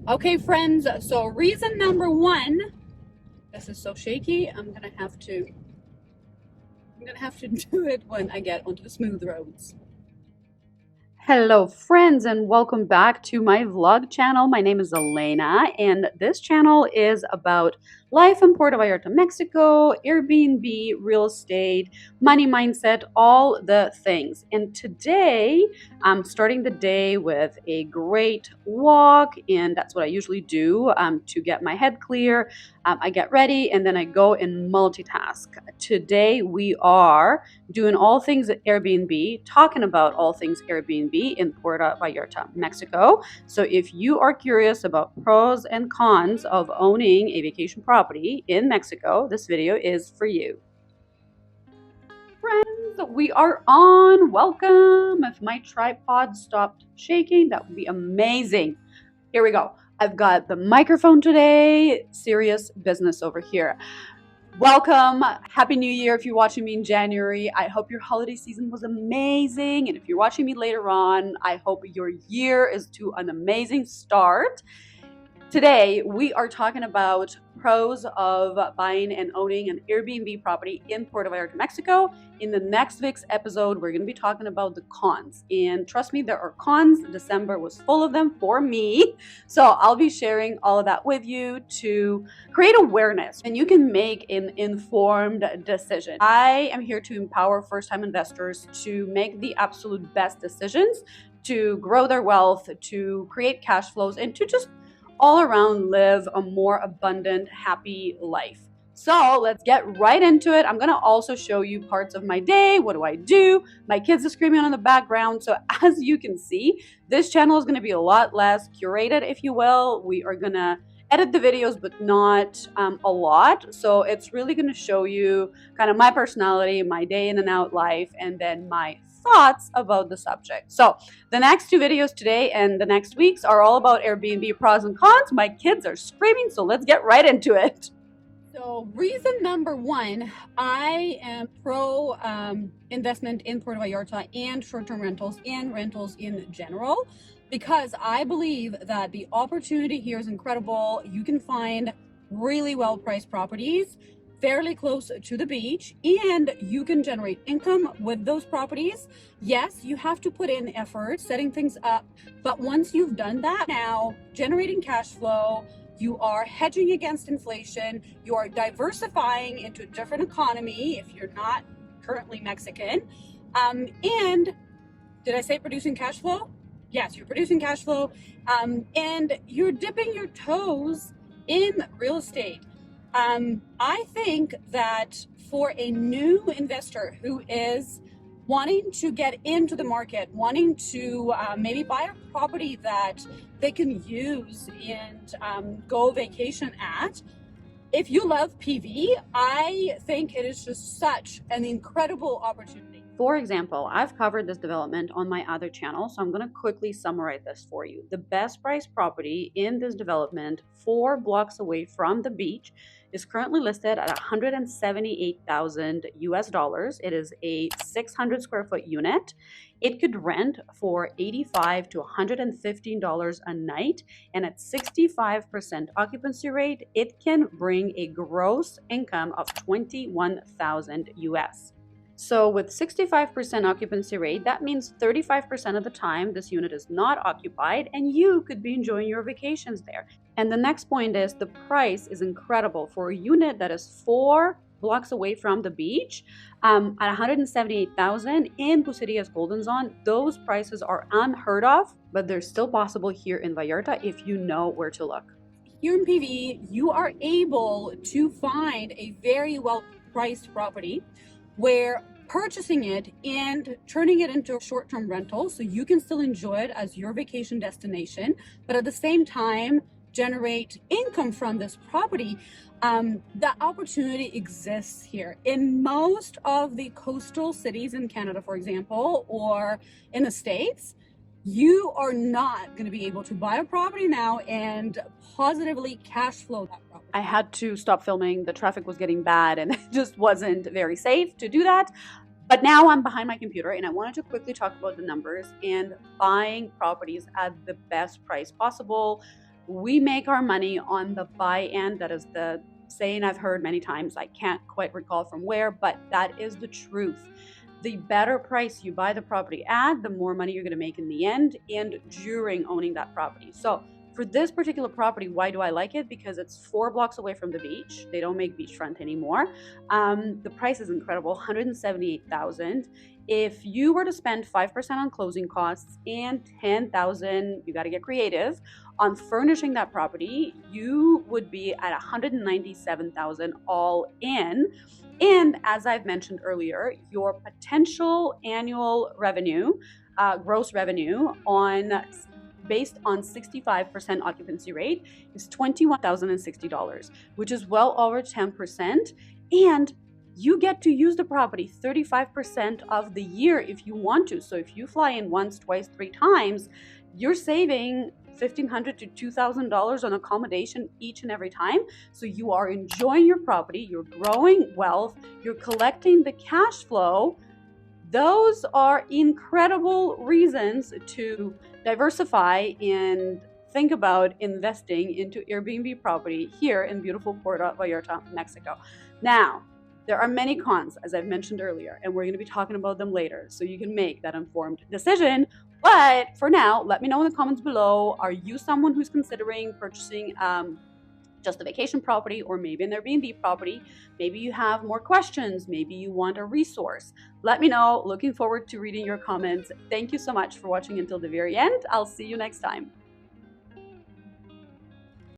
Okay, friends, so reason number one, this is so shaky, I'm gonna have to do it when I get onto the smooth roads. Hello friends and welcome back to my vlog channel. My name is Elena and this channel is about life in Puerto Vallarta, Mexico, Airbnb, real estate, money mindset, all the things. And today I'm starting the day with a great walk, and that's what I usually do to get my head clear. I get ready and then I go and multitask. Today we are doing all things Airbnb, talking about all things Airbnb in Puerto Vallarta, Mexico. So if you are curious about pros and cons of owning a vacation property in Mexico, this video is for you. Friends, we are on. Welcome. If my tripod stopped shaking, that would be amazing. Here we go. I've got the microphone today. Serious business over here. Welcome. Happy New Year if you're watching me in January. I hope your holiday season was amazing. And if you're watching me later on, I hope your year is to an amazing start. Today, we are talking about pros of buying and owning an Airbnb property in Puerto Vallarta, Mexico. In the next week's episode, we're going to be talking about the cons. And trust me, there are cons. December was full of them for me. So I'll be sharing all of that with you to create awareness, and you can make an informed decision. I am here to empower first-time investors to make the absolute best decisions, to grow their wealth, to create cash flows, and to just all around live a more abundant, happy life. So let's get right into it. I'm gonna also show you parts of my day. What do I do? My kids are screaming in the background. So as you can see, this channel is gonna be a lot less curated, if you will. We are gonna edit the videos, but not a lot. So it's really gonna show you kind of my personality, my day in and out life, and then my thoughts about the subject. So the next two videos today and the next weeks are all about Airbnb pros and cons. My kids are screaming, so let's get right into it. So reason number one, I am pro investment in Puerto Vallarta and short-term rentals and rentals in general, because I believe that the opportunity here is incredible. You can find really well-priced properties fairly close to the beach, and you can generate income with those properties. Yes, you have to put in effort setting things up, but once you've done that, now generating cash flow, you are hedging against inflation, you are diversifying into a different economy if you're not currently Mexican. And did I say producing cash flow? Yes, you're producing cash flow, and you're dipping your toes in real estate. I think that for a new investor who is wanting to get into the market, wanting to maybe buy a property that they can use and go vacation at, if you love PV, I think it is just such an incredible opportunity. For example, I've covered this development on my other channel, so I'm going to quickly summarize this for you. The best price property in this development, 4 blocks away from the beach, is currently listed at $178,000 US dollars. It is a 600 square foot unit. It could rent for $85 to $115 a night, and at 65% occupancy rate, it can bring a gross income of $21,000 US. So with 65% occupancy rate, that means 35% of the time this unit is not occupied and you could be enjoying your vacations there. And the next point is the price is incredible for a unit that is 4 blocks away from the beach at $178,000 in Puserias Golden Zone. Those prices are unheard of, but they're still possible here in Vallarta if you know where to look. Here in PV, you are able to find a very well-priced property where purchasing it and turning it into a short-term rental so you can still enjoy it as your vacation destination, but at the same time generate income from this property. That opportunity exists here. In most of the coastal cities in Canada, for example, or in the States, you are not going to be able to buy a property now and positively cash flow that property. I had to stop filming. The traffic was getting bad and it just wasn't very safe to do that. But now I'm behind my computer and I wanted to quickly talk about the numbers and buying properties at the best price possible. We make our money on the buy end. That is the saying I've heard many times. I can't quite recall from where, but that is the truth. The better price you buy the property at, the more money you're going to make in the end and during owning that property. So for this particular property, why do I like it? Because it's 4 blocks away from the beach. They don't make beachfront anymore. The price is incredible, 178,000. If you were to spend 5% on closing costs and 10,000, you got to get creative on furnishing that property, you would be at 197,000 all in. And as I've mentioned earlier, your potential annual revenue, gross revenue on based on 65% occupancy rate is $21,060, which is well over 10%. And you get to use the property 35% of the year if you want to. So if you fly in once, twice, 3 times, you're saving $1,500 to $2,000 on accommodation each and every time. So you are enjoying your property, you're growing wealth, you're collecting the cash flow. Those are incredible reasons to diversify and think about investing into Airbnb property here in beautiful Puerto Vallarta, Mexico. Now, there are many cons, as I've mentioned earlier, and we're going to be talking about them later, so you can make that informed decision. But for now, let me know in the comments below, are you someone who's considering purchasing just a vacation property or maybe an Airbnb property? Maybe you have more questions, maybe you want a resource. Let me know. Looking forward to reading your comments. Thank you so much for watching until the very end. I'll see you next time.